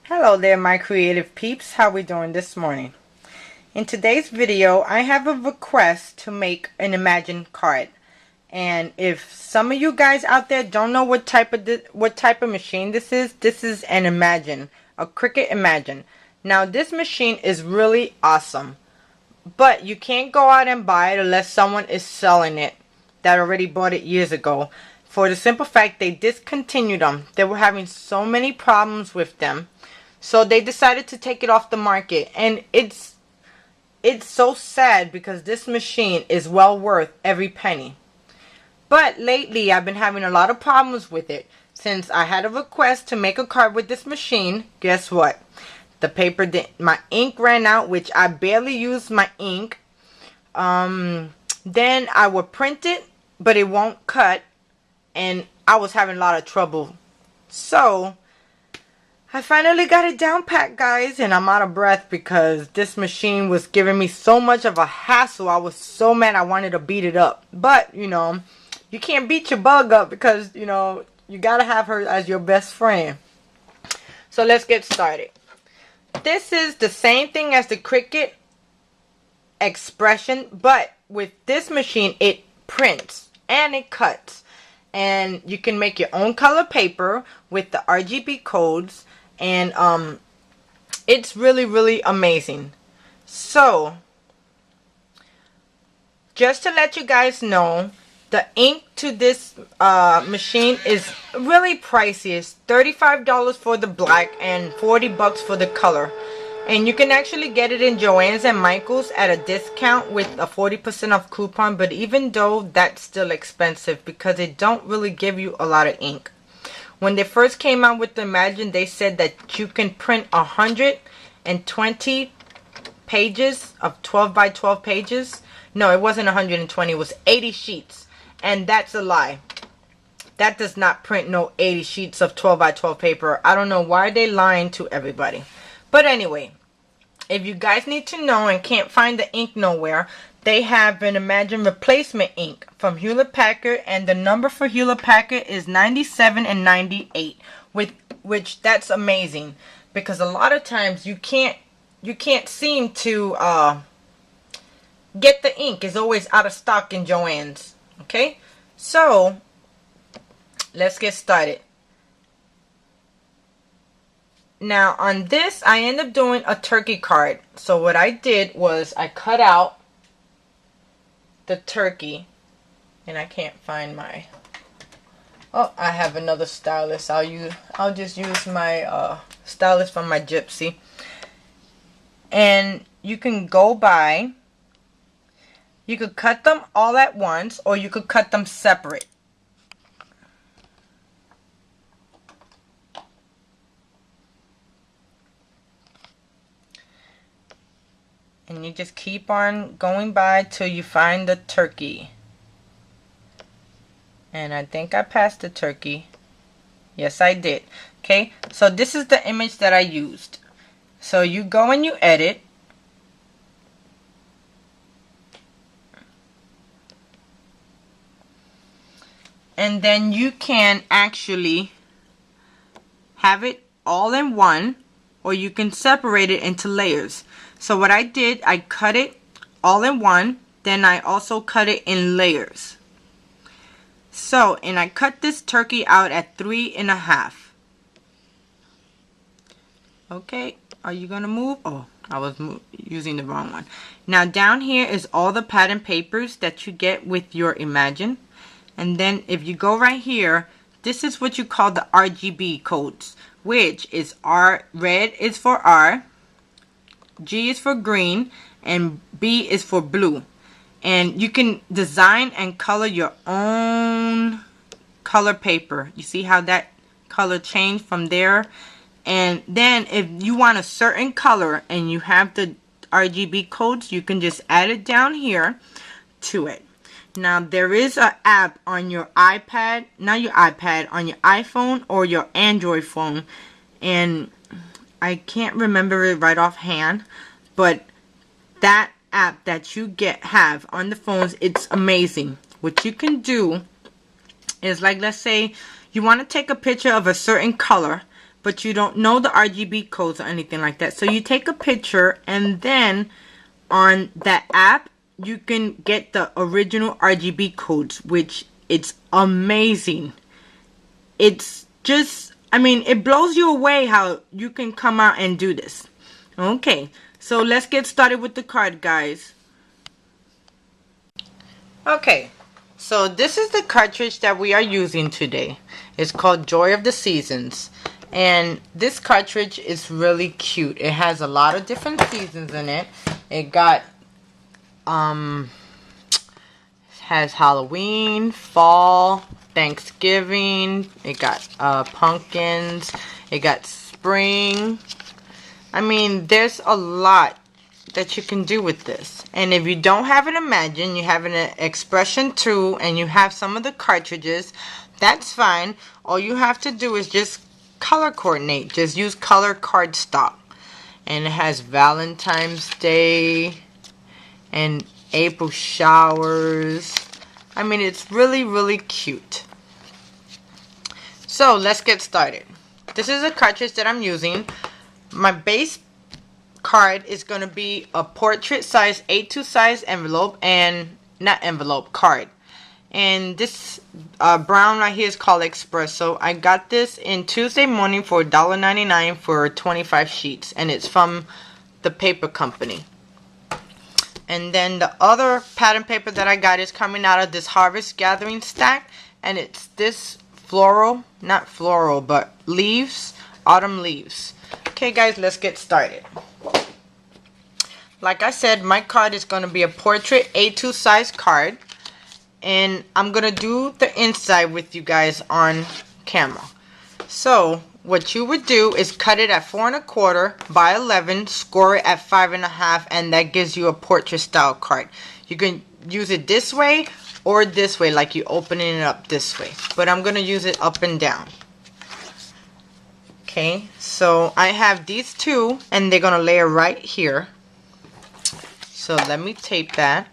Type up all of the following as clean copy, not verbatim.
Hello there, my creative peeps. How we doing this morning? In today's video, I have a request to make an Imagine card. And if some of you guys out there don't know what type of machine this is an Imagine, a Cricut Imagine. Now, this machine is really awesome, but you can't go out and buy it unless someone is selling it that already bought it years ago. For the simple fact they discontinued them. They were having so many problems with them. So they decided to take it off the market, and it's so sad because this machine is well worth every penny. But lately I've been having a lot of problems with it. Since I had a request to make a card with this machine, guess what? The paper my ink ran out, which I barely used my ink. Then I would print it, but it won't cut, and I was having a lot of trouble. So I finally got it down pat, guys, and I'm out of breath because this machine was giving me so much of a hassle. I was so mad I wanted to beat it up. But, you know, you can't beat your bug up because, you know, you got to have her as your best friend. So let's get started. This is the same thing as the Cricut Expression, but with this machine, it prints and it cuts. And you can make your own color paper with the RGB codes. And it's really amazing. So just to let you guys know, the ink to this machine is really pricey. It's $35 for the black and $40 for the color. And you can actually get it in Joann's and Michael's at a discount with a 40% off coupon. But even though that's still expensive because they don't really give you a lot of ink. When they first came out with the Imagine, they said that you can print 120 pages of 12 by 12 pages. No, it wasn't 120. It was 80 sheets. And that's a lie. That does not print no 80 sheets of 12 by 12 paper. I don't know why they lying to everybody. But anyway, if you guys need to know and can't find the ink nowhere, they have an Imagine replacement ink from Hewlett-Packard, and the number for Hewlett-Packard is 97 and 98, which that's amazing because a lot of times you can't seem to get the ink. It's always out of stock in Joann's. Okay, so let's get started. Now on this, I end up doing a turkey card. So what I did was I cut out the turkey, and I can't find my, oh, I have another stylus. I'll just use my stylus from my Gypsy. And you can go by, you could cut them all at once or you could cut them separate. And you just keep on going by till you find the turkey. And I think I passed the turkey. Yes, I did. Okay, so this is the image that I used. So you go and you edit. And then you can actually have it all in one, or you can separate it into layers. So what I did, I cut it all in one, then I also cut it in layers. So, and I cut this turkey out at 3.5. Okay, are you gonna move? Oh, I was using the wrong one. Now down here is all the pattern papers that you get with your Imagine. And then if you go right here, this is what you call the RGB codes, which is red is for R, G is for green, and B is for blue. And you can design and color your own color paper. You see how that color changed from there? And then if you want a certain color and you have the RGB codes, you can just add it down here to it. Now there is an app on your iPad, not your iPad, on your iPhone or your Android phone, and I can't remember it right offhand, but that app that you have on the phones, it's amazing. What you can do is, like, let's say you want to take a picture of a certain color, but you don't know the RGB codes or anything like that. So you take a picture, and then on that app you can get the original RGB codes, which it's amazing. It's just, I mean, it blows you away how you can come out and do this. Okay, so let's get started with the card, guys. Okay, so this is the cartridge that we are using today. It's called Joy of the Seasons. And this cartridge is really cute. It has a lot of different seasons in it. It got, has Halloween, fall, Thanksgiving. It got pumpkins. It got spring. I mean, there's a lot that you can do with this. And if you don't have an Imagine, you have an Expression 2, and you have some of the cartridges, that's fine. All you have to do is just color coordinate. Just use color cardstock. And it has Valentine's Day and April showers. I mean, it's really, really cute. So let's get started. This is a cartridge that I'm using. My base card is going to be a portrait size A2 size envelope, and not envelope, card. And this brown right here is called Espresso. I got this in Tuesday morning for $1.99 for 25 sheets, and it's from the paper company. And then the other pattern paper that I got is coming out of this Harvest Gathering stack, and it's this floral, not floral, but leaves, autumn leaves. Okay guys, let's get started. Like I said, my card is going to be a portrait A2 size card, and I'm going to do the inside with you guys on camera. So what you would do is cut it at 4 1/4 by 11, score it at 5 1/2, and that gives you a portrait style card. You can use it this way or this way, like you opening it up this way, but I'm going to use it up and down. Okay, so I have these two, and they're going to layer right here. So let me tape that.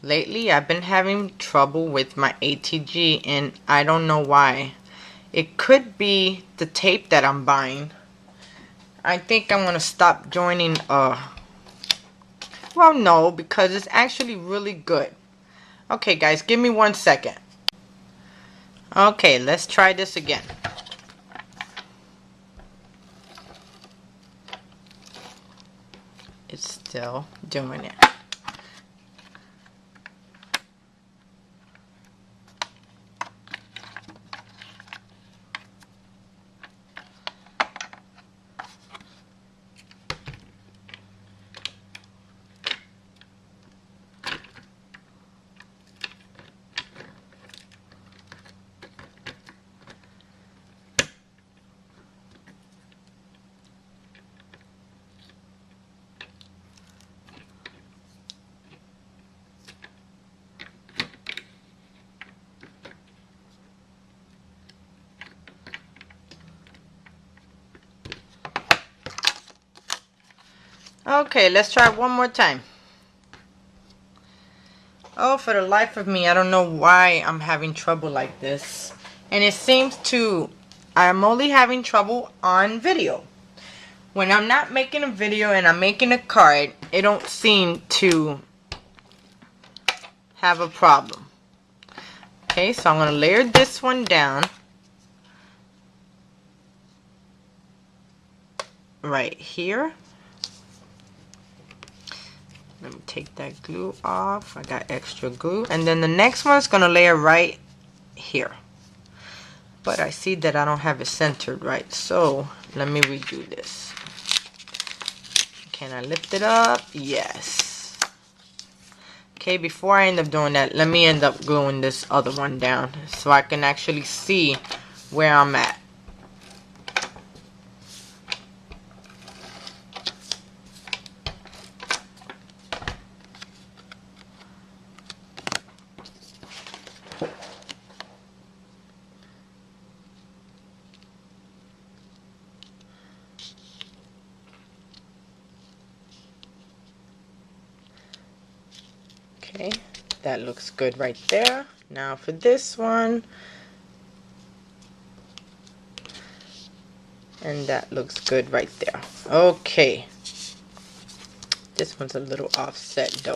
Lately, I've been having trouble with my ATG, and I don't know why. It could be the tape that I'm buying. I think I'm going to stop joining, well, no, because it's actually really good. Okay, guys, give me 1 second. Okay, let's try this again. It's still doing it. Okay, let's try one more time. Oh, for the life of me, I don't know why I'm having trouble like this. And it seems to, I'm only having trouble on video. When I'm not making a video and I'm making a card, it don't seem to have a problem. Okay, so I'm going to layer this one down. Right here. Let me take that glue off. I got extra glue. And then the next one is going to layer right here. But I see that I don't have it centered right. So let me redo this. Can I lift it up? Yes. Okay, before I end up doing that, let me end up gluing this other one down so I can actually see where I'm at. Okay, that looks good right there. Now for this one. And that looks good right there. Okay. This one's a little offset though.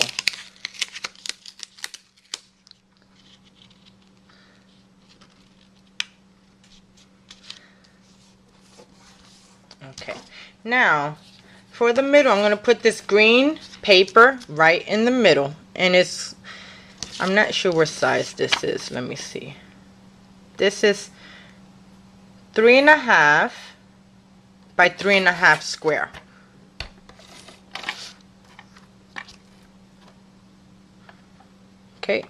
Okay. Now, for the middle, I'm going to put this green paper right in the middle. And it's, I'm not sure what size this is. Let me see. This is 3.5 by 3.5 square. Okay,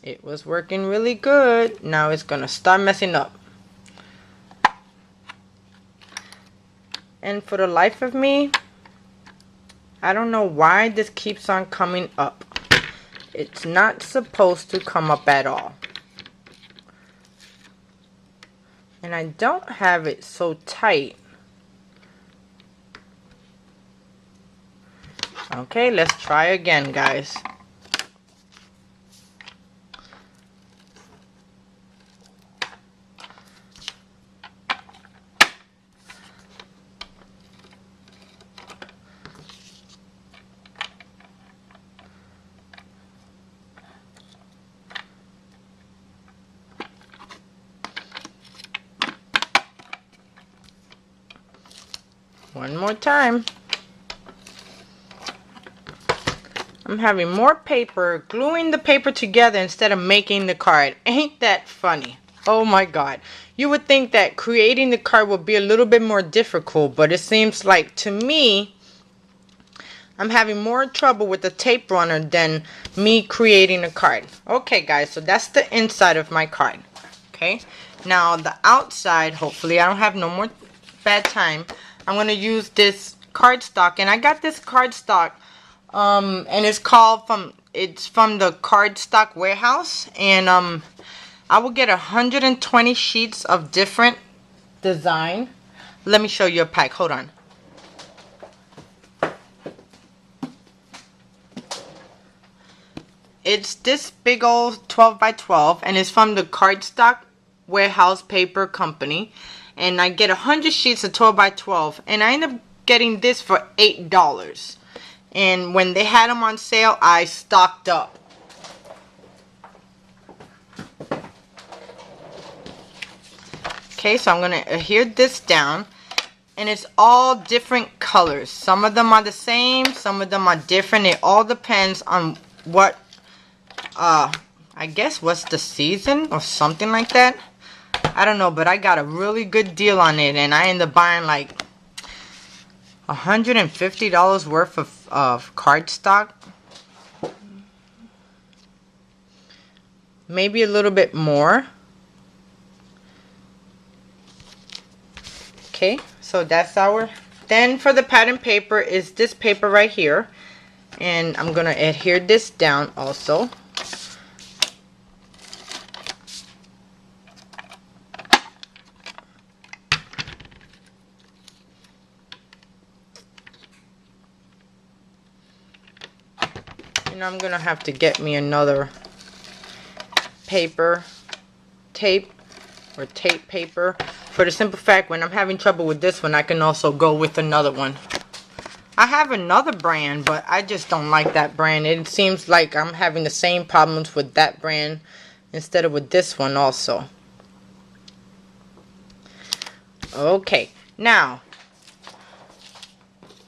it was working really good. Now it's gonna start messing up. And for the life of me, I don't know why this keeps on coming up. It's not supposed to come up at all. And I don't have it so tight. Okay, let's try again, guys. One more time. I'm having more paper, gluing the paper together instead of making the card. Ain't that funny? Oh my god. You would think that creating the card would be a little bit more difficult, but it seems like to me, I'm having more trouble with the tape runner than me creating a card. Okay guys, so that's the inside of my card. Okay, now the outside, hopefully I don't have no more bad time. I'm going to use this cardstock, and I got this cardstock and it's from the Cardstock Warehouse, and I will get 120 sheets of different design. Let me show you a pack. Hold on. It's this big old 12 by 12, and it's from the Cardstock Warehouse Paper Company. And I get 100 sheets of 12 by 12, and I end up getting this for $8. And when they had them on sale, I stocked up. Okay, so I'm going to adhere this down, and it's all different colors. Some of them are the same, some of them are different. It all depends on what, I guess, what's the season or something like that. I don't know, but I got a really good deal on it, and I ended up buying like $150 worth of cardstock. Maybe a little bit more. Okay, so that's our... Then for the pattern paper is this paper right here. And I'm going to adhere this down also. And I'm going to have to get me another tape paper. For the simple fact, when I'm having trouble with this one, I can also go with another one. I have another brand, but I just don't like that brand. It seems like I'm having the same problems with that brand instead of with this one also. Okay, now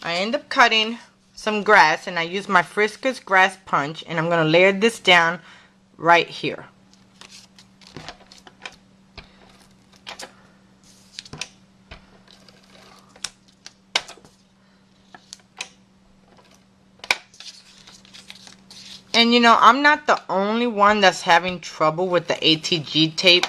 I end up cutting some grass, and I use my Friskies grass punch, and I'm going to layer this down right here. And you know, I'm not the only one that's having trouble with the ATG tape.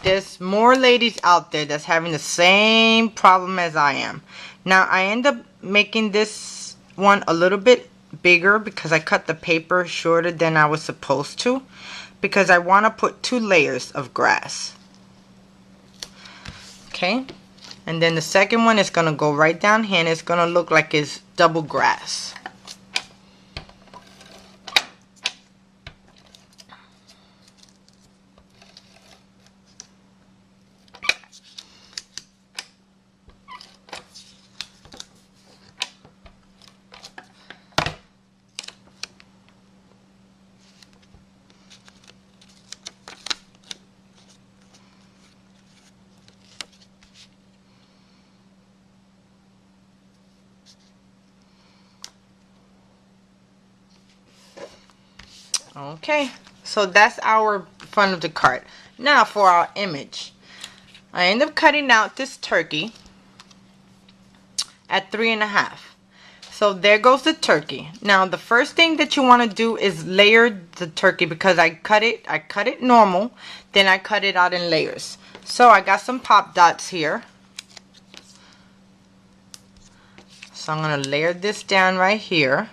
There's more ladies out there that's having the same problem as I am. Now, I end up making this one a little bit bigger because I cut the paper shorter than I was supposed to, because I want to put 2 layers of grass. Okay, and then the second one is going to go right down here, and it's going to look like it's double grass. Okay, so that's our front of the cart. Now for our image. I end up cutting out this turkey at 3.5. So there goes the turkey. Now the first thing that you want to do is layer the turkey, because I cut it normal, then I cut it out in layers. So I got some pop dots here. So I'm going to layer this down right here.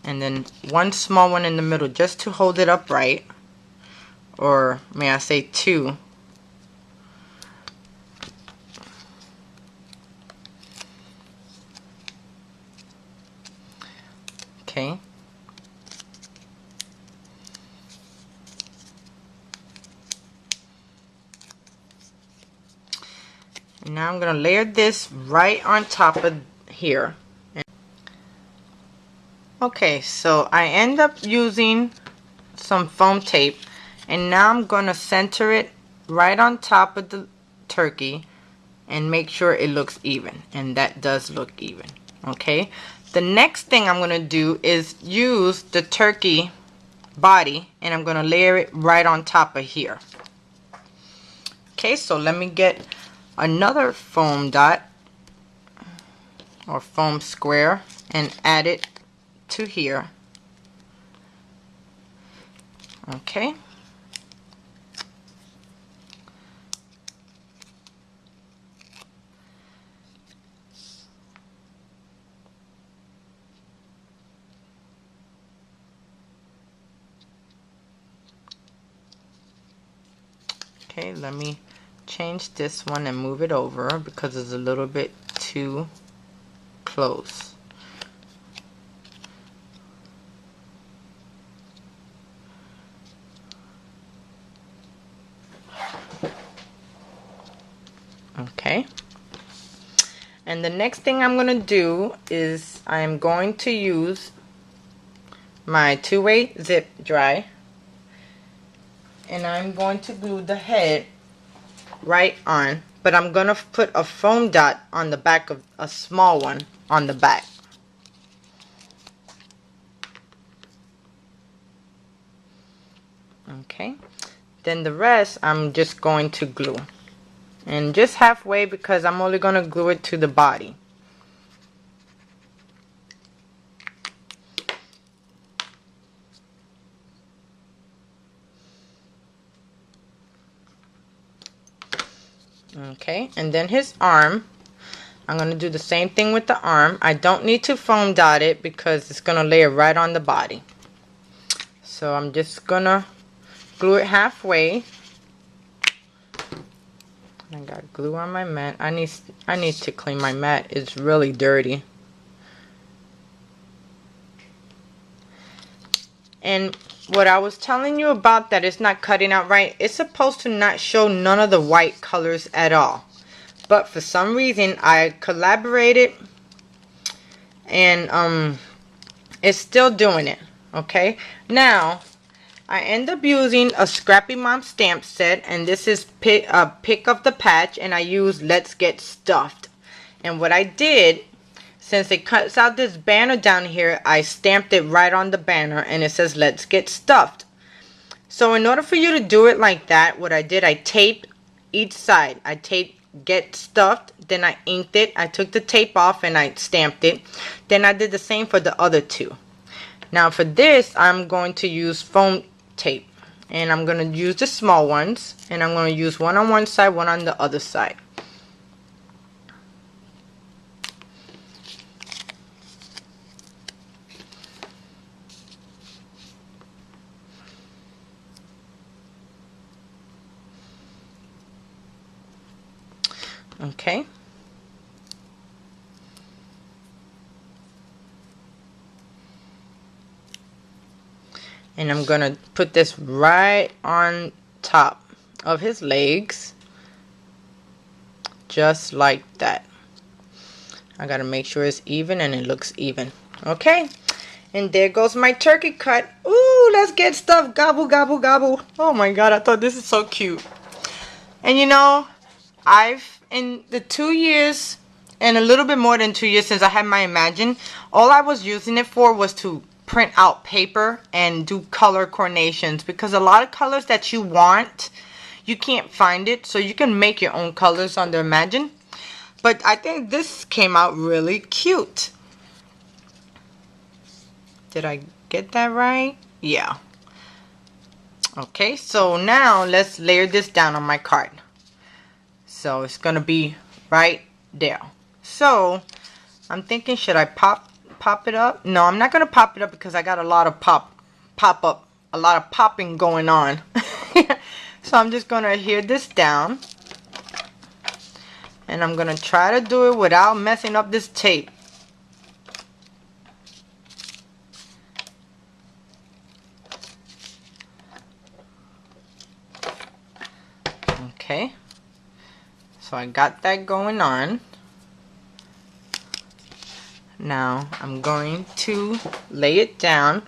And then one small one in the middle just to hold it upright. Or may I say two. Okay. And now I'm going to layer this right on top of here. Okay, so I end up using some foam tape, and now I'm going to center it right on top of the turkey and make sure it looks even, and that does look even. Okay, the next thing I'm going to do is use the turkey body, and I'm going to layer it right on top of here. Okay, so let me get another foam dot or foam square and add it to here. Okay. Okay, let me change this one and move it over because it's a little bit too close. Okay, and the next thing I'm going to do is I'm going to use my two-way zip dry, and I'm going to glue the head right on, but I'm going to put a foam dot on the back of a small one on the back. Okay, then the rest I'm just going to glue, and just halfway because I'm only going to glue it to the body. Okay, and then his arm, I'm going to do the same thing with the arm. I don't need to foam dot it because it's going to lay it right on the body. So I'm just going to glue it halfway. I got glue on my mat. I need to clean my mat. It's really dirty. And what I was telling you about that it's not cutting out right, it's supposed to not show none of the white colors at all. But for some reason I collaborated and it's still doing it. Okay, now I end up using a Scrappy Mom stamp set, and this is pick of the patch, and I use Let's Get Stuffed. And what I did, since it cuts out this banner down here, I stamped it right on the banner and it says Let's Get Stuffed. So in order for you to do it like that, what I did, I taped each side. I taped Get Stuffed, then I inked it. I took the tape off and I stamped it. Then I did the same for the other two. Now for this, I'm going to use foam tape, and I'm going to use the small ones, and I'm going to use one on one side, one on the other side. Okay. And I'm going to put this right on top of his legs. Just like that. I got to make sure it's even and it looks even. Okay. And there goes my turkey cut. Ooh, let's get stuffed. Gobble, gobble, gobble. Oh my God, I thought this is so cute. And you know, in the 2 years and a little bit more than 2 years since I had my Imagine, all I was using it for was to print out paper and do color coordinations, because a lot of colors that you want, you can't find it, so you can make your own colors on the Imagine. But I think this came out really cute. Did I get that right? Yeah. Okay, so now let's layer this down on my card. So it's gonna be right there. So I'm thinking, should I pop it up? No, I'm not gonna pop it up because I got a lot of a lot of popping going on. So I'm just gonna adhere this down, and I'm gonna try to do it without messing up this tape. Okay, so I got that going on. Now I'm going to lay it down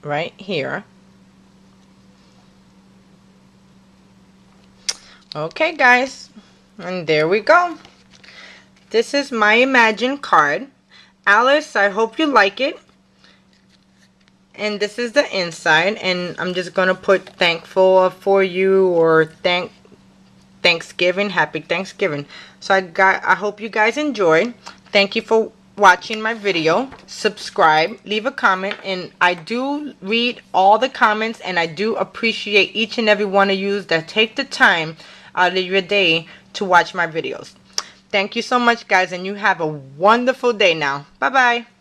right here. Okay guys, and there we go. This is my Imagine card. Alice, I hope you like it. And this is the inside, and I'm just gonna put thankful for you, or Thanksgiving, happy Thanksgiving. So I hope you guys enjoyed. Thank you for watching my video. Subscribe, leave a comment, and I do read all the comments, and I do appreciate each and every one of you that take the time out of your day to watch my videos. Thank you so much guys, and you have a wonderful day now. Bye bye.